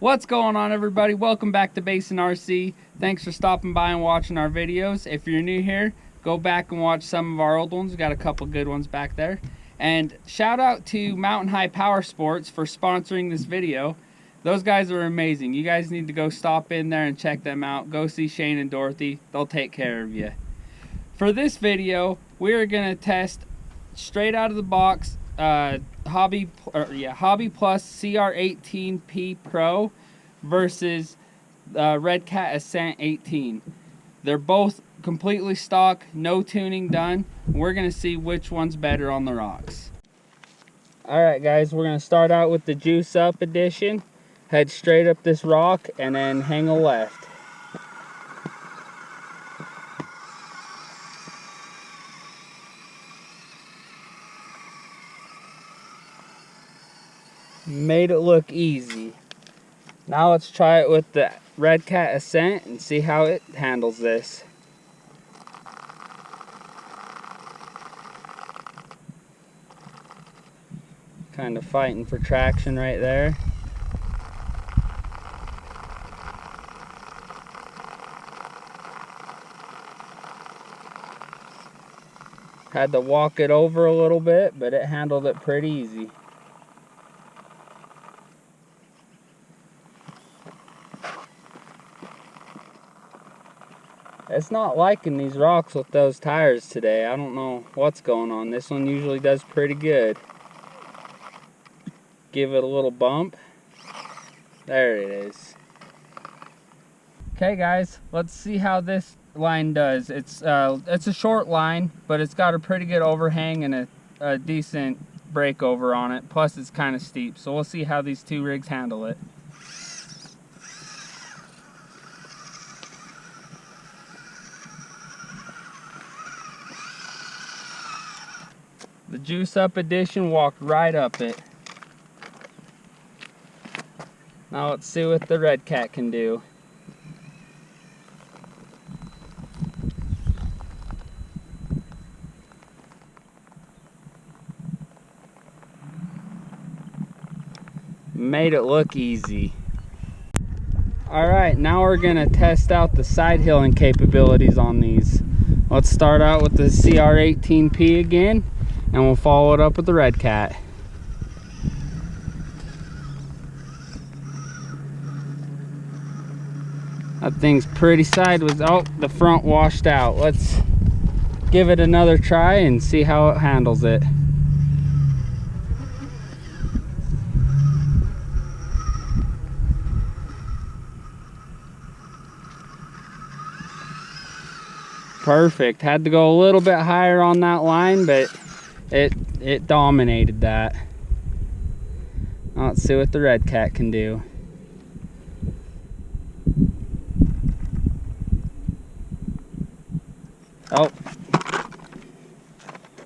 What's going on, everybody? Welcome back to Basin RC. Thanks for stopping by and watching our videos. If you're new here, go back and watch some of our old ones. We got a couple good ones back there. And shout out to Mountain High Power Sports for sponsoring this video. Those guys are amazing. You guys need to go stop in there and check them out. Go see Shane and Dorothy. They'll take care of you. For this video, we're gonna test straight out of the box Hobby Plus CR18P Pro versus Redcat Ascent 18. They're both completely stock, no tuning done. We're gonna see which one's better on the rocks. Alright guys, we're gonna start out with the Juice Up edition. Head straight up this rock and then hang a left. Made it look easy. Now let's try it with the Redcat Ascent and see how it handles this. Kind of fighting for traction right there. Had to walk it over a little bit, but it handled it pretty easy. It's not liking these rocks with those tires today. I don't know what's going on. This one usually does pretty good. Give it a little bump. There it is. Okay guys, let's see how this line does. It's a short line, but it's got a pretty good overhang and a decent breakover on it. Plus it's kind of steep. So we'll see how these two rigs handle it. The Juice Up edition walked right up it. Now let's see what the Redcat can do. Made it look easy. Alright, now we're gonna test out the side hilling capabilities on these. Let's start out with the CR18P again, and we'll follow it up with the Redcat. That thing's pretty sideways. Oh, the front washed out. Let's give it another try and see how it handles it. Perfect. Had to go a little bit higher on that line, but it dominated that. Now let's see what the Redcat can do. Oh,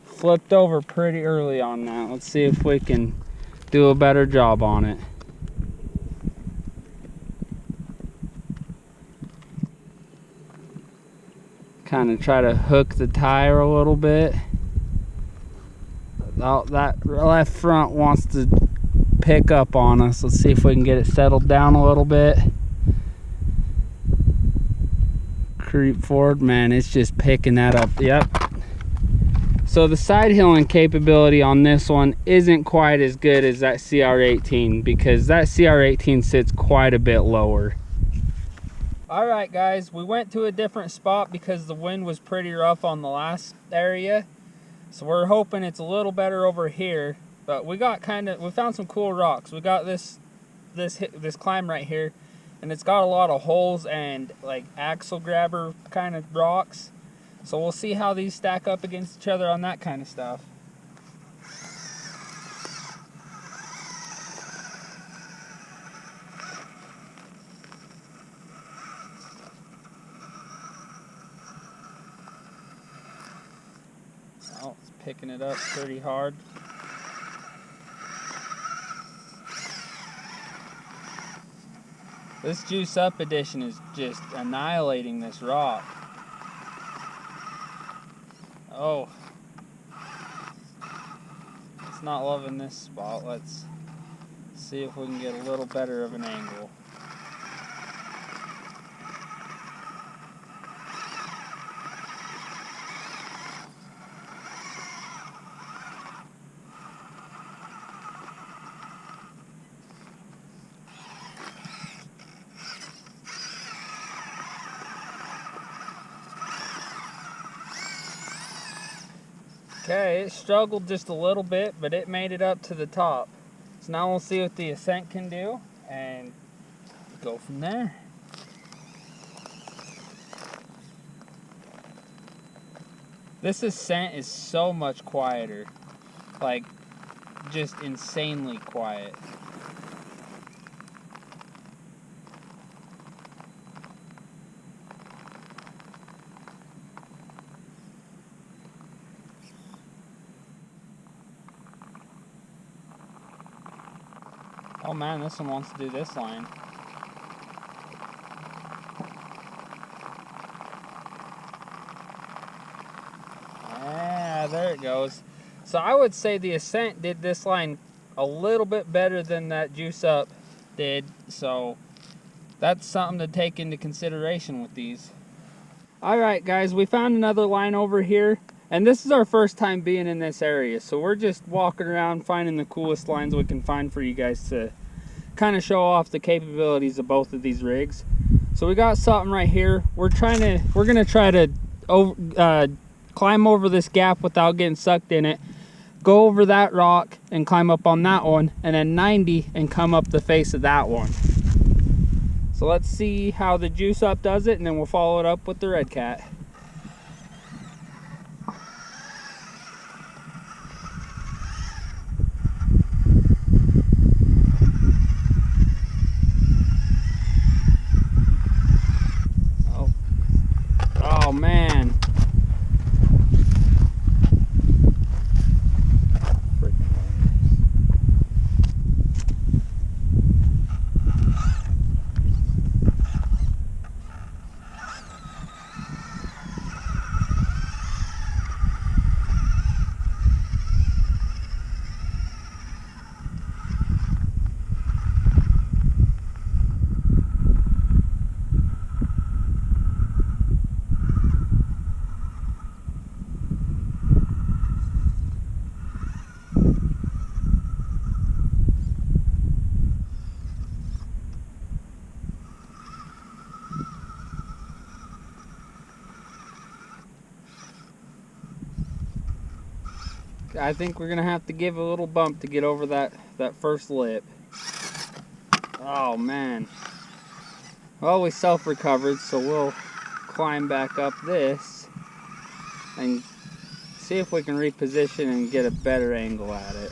flipped over pretty early on that. Let's see if we can do a better job on it. Kind of try to hook the tire a little bit. Oh, that left front wants to pick up on us. Let's see if we can get it settled down a little bit. Creep forward. Man, it's just picking that up. Yep. So the side hilling capability on this one isn't quite as good as that CR18, because that CR18 sits quite a bit lower. Alright guys, we went to a different spot because the wind was pretty rough on the last area. So we're hoping it's a little better over here. But we found some cool rocks. We got this climb right here, and it's got a lot of holes and like axle grabber kind of rocks. So we'll see how these stack up against each other on that kind of stuff. Oh, it's picking it up pretty hard. This Juice Up edition is just annihilating this rock. Oh, it's not loving this spot. Let's see if we can get a little better of an angle. Okay, it struggled just a little bit, but it made it up to the top. So now we'll see what the Ascent can do and go from there. This Ascent is so much quieter, like just insanely quiet. Oh man, this one wants to do this line. Yeah, there it goes. So I would say the Ascent did this line a little bit better than that Juice Up did. So that's something to take into consideration with these. Alright guys, we found another line over here. And this is our first time being in this area. So we're just walking around finding the coolest lines we can find for you guys to kind of show off the capabilities of both of these rigs. So we got something right here. We're gonna try to climb over this gap without getting sucked in it, go over that rock and climb up on that one, and then 90 and come up the face of that one. So let's see how the Juice Up does it, and then we'll follow it up with the Redcat. Oh man. I think we're gonna have to give a little bump to get over that first lip. Oh man. Well, we self-recovered, so we'll climb back up this and see if we can reposition and get a better angle at it.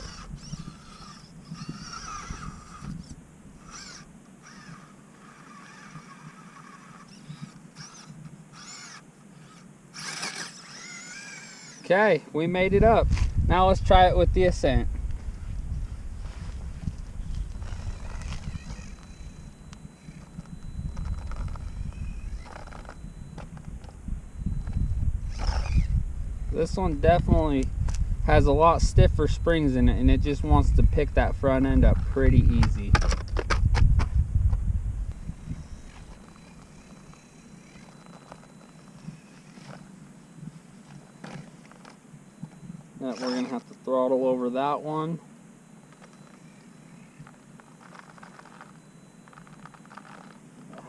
Okay, we made it up. Now let's try it with the Ascent. This one definitely has a lot stiffer springs in it, and it just wants to pick that front end up pretty easy. We're going to have to throttle over that one.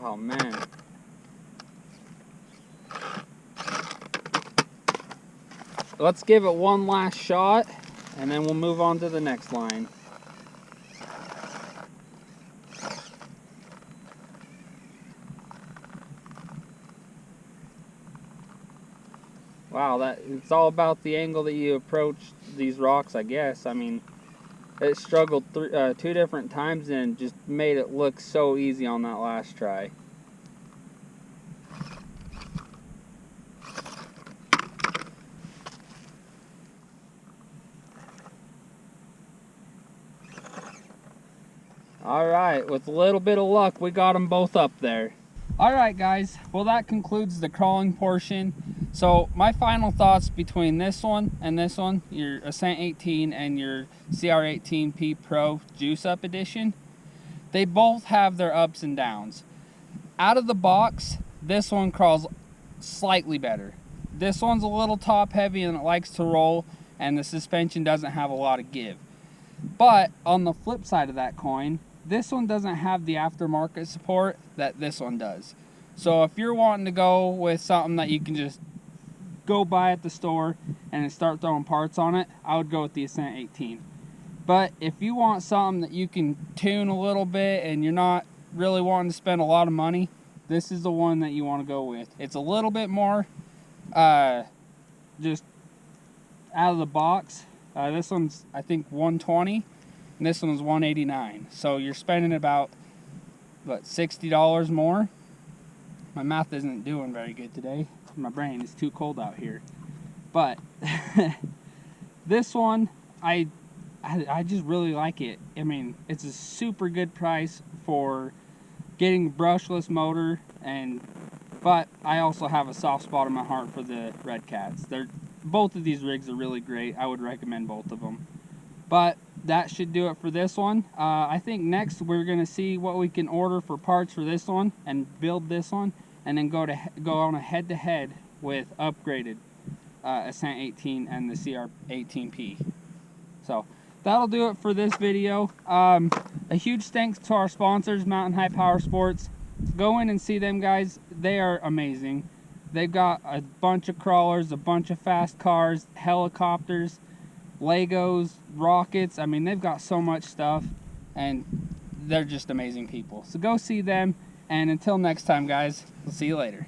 Oh man. Let's give it one last shot and then we'll move on to the next line. Wow, it's all about the angle that you approach these rocks, I guess. I mean, it struggled 2 different times and just made it look so easy on that last try. Alright, with a little bit of luck, we got them both up there. Alright guys, well that concludes the crawling portion. So my final thoughts between this one and this one, your Ascent 18 and your CR18P Pro Juice Up Edition, they both have their ups and downs. Out of the box, this one crawls slightly better. This one's a little top heavy and it likes to roll, and the suspension doesn't have a lot of give. But on the flip side of that coin, this one doesn't have the aftermarket support that this one does. So if you're wanting to go with something that you can just go buy at the store and then start throwing parts on it, I would go with the Ascent 18. But if you want something that you can tune a little bit and you're not really wanting to spend a lot of money, this is the one that you want to go with. It's a little bit more just out of the box. This one's, I think, 120, and this one's 189. So you're spending about, what, $60 more? My math isn't doing very good today. My brain is too cold out here. But this one, I just really like it. I mean, it's a super good price for getting a brushless motor, but I also have a soft spot in my heart for the Redcats. Both of these rigs are really great. I would recommend both of them. But that should do it for this one. I think next we're going to see what we can order for parts for this one and build this one, and then go on a head-to-head with upgraded Ascent 18 and the CR18P. So that'll do it for this video. A huge thanks to our sponsors, Mountain High Power Sports. Go in and see them, guys. They are amazing. They've got a bunch of crawlers, a bunch of fast cars, helicopters, Legos, rockets. I mean, they've got so much stuff, and they're just amazing people. So go see them, and until next time, guys, we'll see you later.